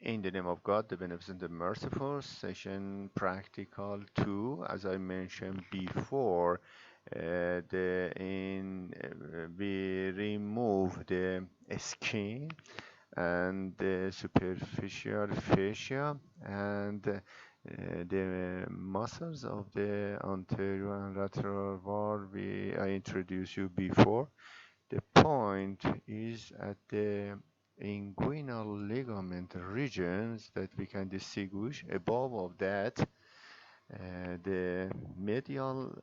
In the name of God, the Beneficent and Merciful, session practical 2, as I mentioned before, we remove the skin and the superficial fascia and the muscles of the anterior and lateral wall I introduced you before. The point is at the inguinal ligament regions that we can distinguish. Above of that, the medial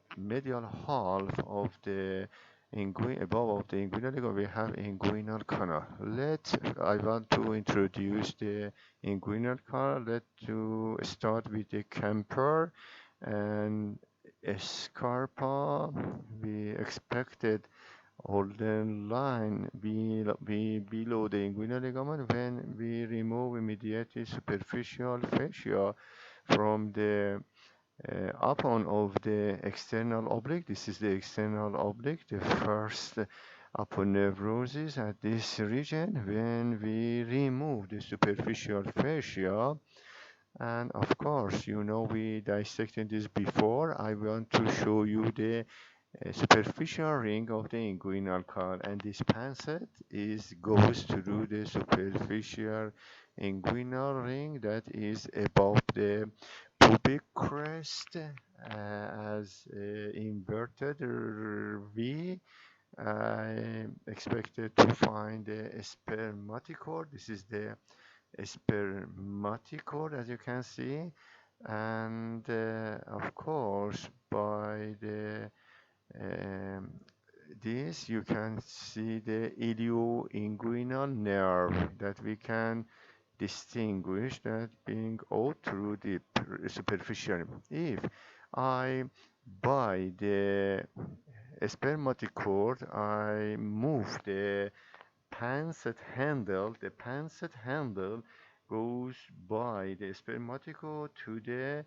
half of the above of the inguinal ligament, we have inguinal canal. I want to introduce the inguinal canal. Let to start with the camper and scarpa. We expected Holden line below the inguinal ligament when we remove immediately superficial fascia from the upon of the external oblique. This is the external oblique, the first aponeurosis at this region when we remove the superficial fascia. And of course, you know we dissected this before. I want to show you the superficial ring of the inguinal canal, and this pancet goes through the superficial inguinal ring that is above the pubic crest as inverted V. I expected to find the spermatocord. This is the spermatocord, as you can see, and of course by the um, this you can see the ilioinguinal nerve that we can distinguish that being out through the superficial. If I by the spermatocord I move the the pancet handle goes by the spermatocord to the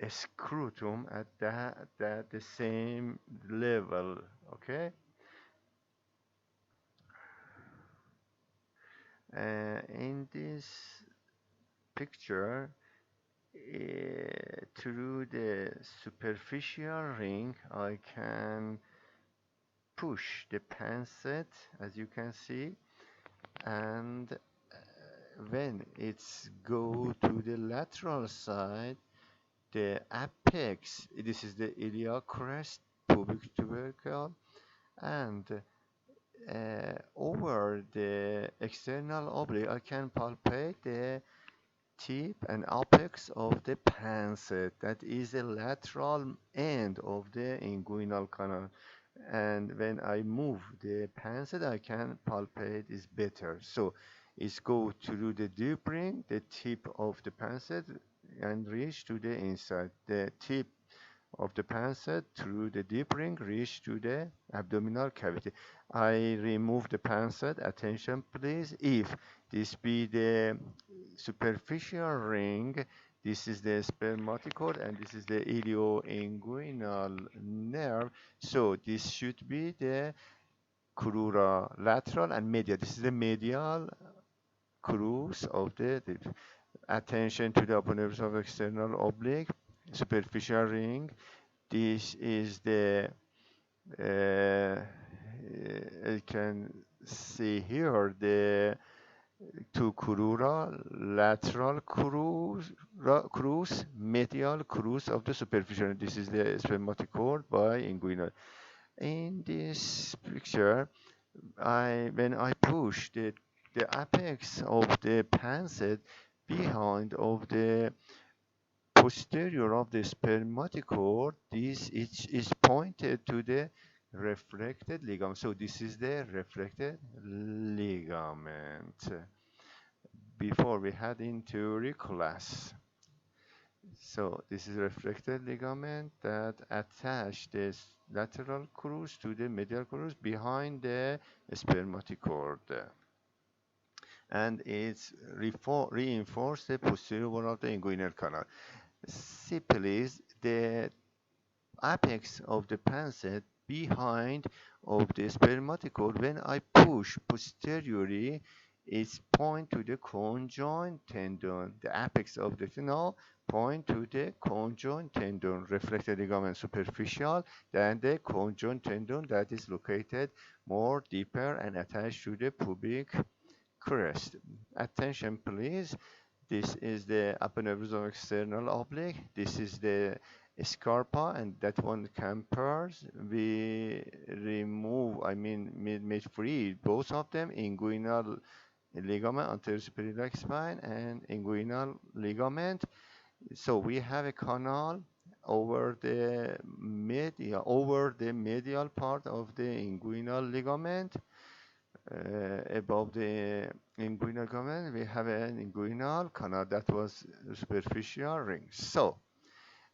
scrotum at that the same level. Okay. In this picture, through the superficial ring I can push the pancet, as you can see, and when it's go to the lateral side, the apex, this is the iliac crest, pubic tubercle, and over the external oblique, I can palpate the tip and apex of the pancet. That is the lateral end of the inguinal canal. And when I move the pancet, I can palpate is better. So it's go through the deep ring, the tip of the pancet, and reach to the inside. The tip of the pancet through the deep ring reach to the abdominal cavity. I remove the pancet, attention please. If this be the superficial ring, this is the spermatocord and this is the ilioinguinal nerve. So this should be the crura lateral and medial. This is the medial crus of the attention to the upper nerves of external oblique, superficial ring. This is the you can see here the two crura, lateral crus, medial crus of the superficial. This is the spermatocord by inguinal. In this picture, when I push the apex of the pancet behind of the posterior of the spermatocord, this is pointed to the reflected ligament. So this is the reflected ligament. Before we had in theory class. So this is reflected ligament that attach this lateral crus to the medial crus behind the spermatocord, and it's reinforced the posterior wall of the inguinal canal. Syphilis, the apex of the pancet behind of the spermatocord, when I push posteriorly, is point to the conjoint tendon. The apex of the canal point to the conjoint tendon, reflected ligament superficial than the conjoint tendon that is located more deeper and attached to the pubic crest. Attention please. This is the aponeurosis external oblique. This is the scarpa, and that one compares. We remove, I mean, made free both of them, inguinal ligament, anterior superior spine, and inguinal ligament. So we have a canal over the medial part of the inguinal ligament. Above the inguinal ligament, we have an inguinal canal that was superficial ring. So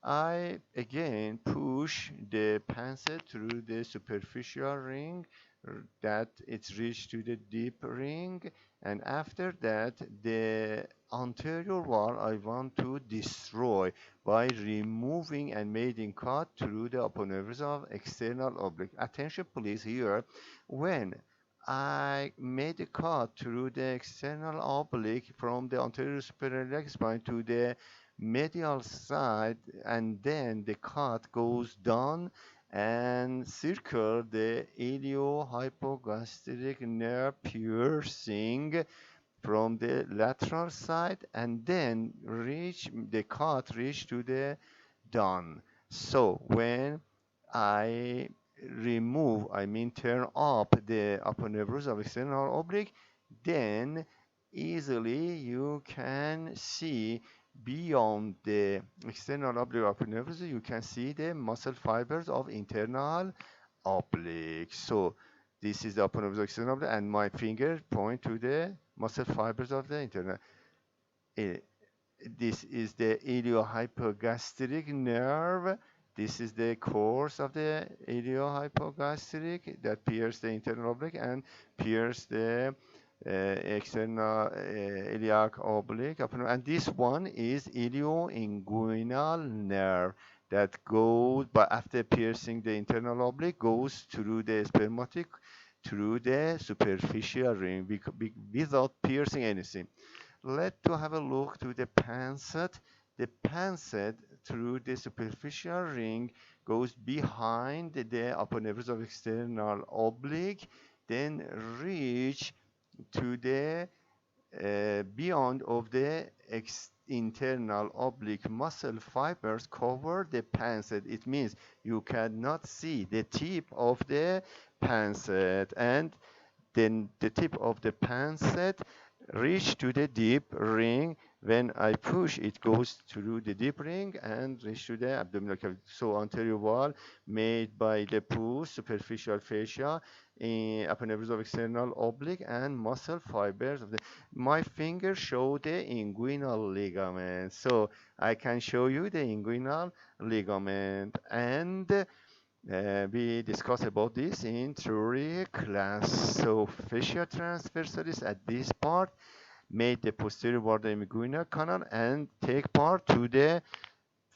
I again push the pancet through the superficial ring that it's reached to the deep ring, and after that the anterior wall I want to destroy by removing and making cut through the aponeurosis of external oblique. Attention please here. When I made a cut through the external oblique from the anterior superior leg spine to the medial side, and then the cut goes down and circle the iliohypogastric nerve piercing from the lateral side, and then reach to the done. So when I I mean turn up the aponeurosis of external oblique, then easily you can see beyond the external oblique aponeurosis, you can see the muscle fibers of internal oblique. So this is the aponeurosis of external oblique, and my finger point to the muscle fibers of the internal. eh, this is the iliohypogastric nerve. This is the course of the iliohypogastric that pierces the internal oblique and pierces the external iliac oblique. And this one is ilioinguinal nerve that goes, but after piercing the internal oblique, goes through the spermatic, through the superficial ring without piercing anything. Let's to have a look to the pancet. The pancet through the superficial ring goes behind the aponeurosis of external oblique, then reach to the beyond of the internal oblique muscle fibers cover the pancet. It means you cannot see the tip of the pancet, and then the tip of the pancet reach to the deep ring. When I push, it goes through the deep ring and reach to the abdominal cavity. So anterior wall made by the pus, superficial fascia, aponeurosis of external oblique, and muscle fibers of the. My finger show the inguinal ligament, so I can show you the inguinal ligament, and we discussed about this in theory class. So fascia transversalis at this part made the posterior border inguinal canal and take part to the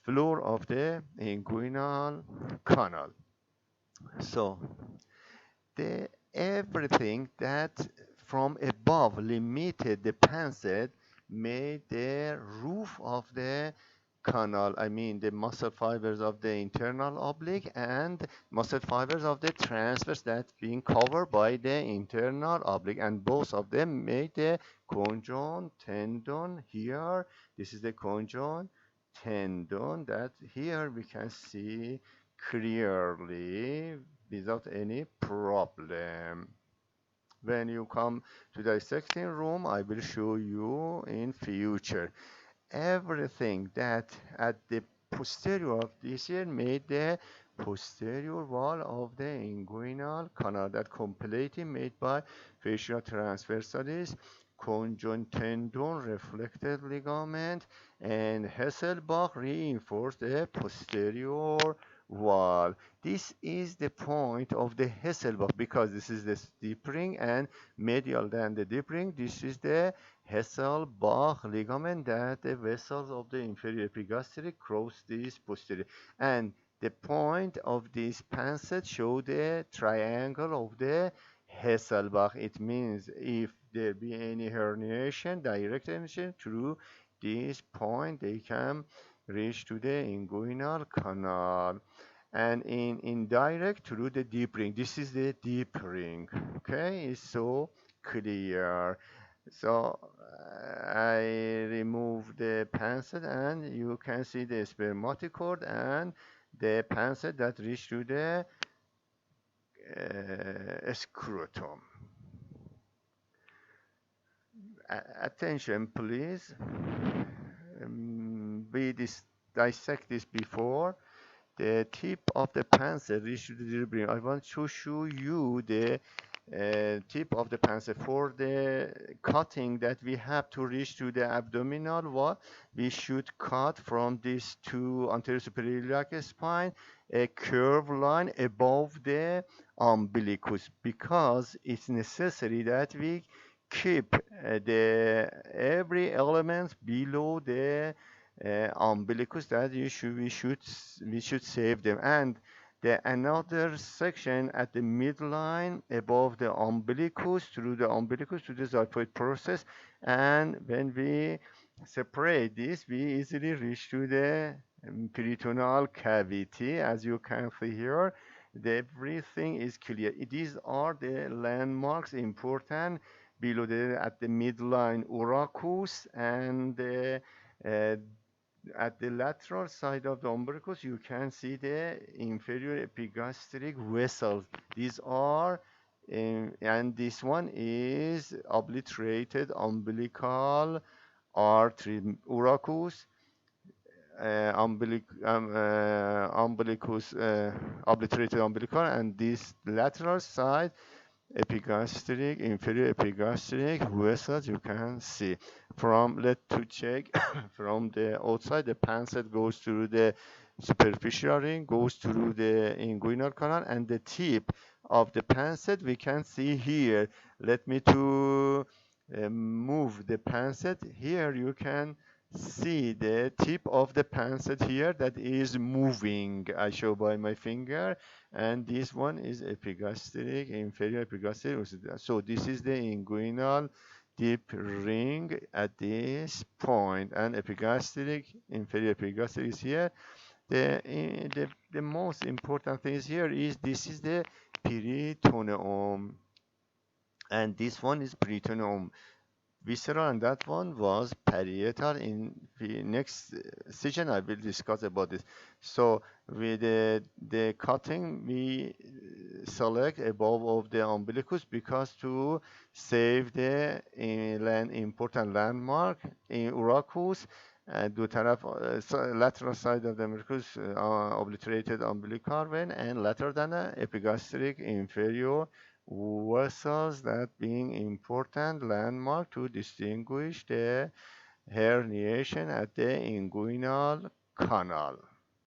floor of the inguinal canal. So the everything that from above limited the pancet made the roof of the canal, I mean the muscle fibers of the internal oblique and muscle fibers of the transverse that being covered by the internal oblique, and both of them made the conjoint tendon here. This is the conjoint tendon that here we can see clearly without any problem. When you come to the dissecting room, I will show you in future. Everything that at the posterior of this ear made the posterior wall of the inguinal canal that completely made by fascia transversalis, conjoint tendon, reflected ligament, and Hasselbach reinforced the posterior wall. This is the point of the Hasselbach because this is the deep ring and medial than the deep ring. This is the Hasselbach ligament that the vessels of the inferior epigastric cross this posterior. And the point of this pancet show the triangle of the Hasselbach. It means if there be any herniation, direct herniation through this point, they can reach to the inguinal canal. And in indirect through the deep ring. This is the deep ring. Okay, it's so clear. So I remove the pancet and you can see the spermatic cord and the pancet that reach to the scrotum. Attention, please. We dissect this before. The tip of the pencil reach to the delivery. I want to show you the tip of the pencil for the cutting that we have to reach to the abdominal wall. We should cut from this to anterior superior iliac spine a curved line above the umbilicus because it's necessary that we keep the every element below the umbilicus that we should save them. And the another section at the midline above the umbilicus through the umbilicus to the xiphoid process. And when we separate this, we easily reach to the peritoneal cavity. As you can see here, everything is clear. These are the landmarks important below at the midline urachus and uh, at the lateral side of the umbilicus, you can see the inferior epigastric vessels. These are, and this one is obliterated umbilical artery, urachus, umbilicus, obliterated umbilical, and this lateral side epigastric, inferior epigastric vessels you can see. From, let to check from the outside, the pancet goes through the superficial ring, goes through the inguinal canal, and the tip of the pancet we can see here. Let me to move the pancet. Here you can see the tip of the pancet here that is moving. I show by my finger, and this one is epigastric, inferior epigastric. So this is the inguinal deep ring at this point, and epigastric, inferior epigastric is here. The most important thing is here is this is the peritoneum, and this one is peritoneum visceral, and that one was parietal. In the next session I will discuss about this. So with the cutting we select above of the umbilicus because to save the important landmark in urachus دو طرف lateral side of the umbilicus obliterated umbilical vein and lateral than epigastric inferior vessels, that being important landmark to distinguish the herniation at the inguinal canal.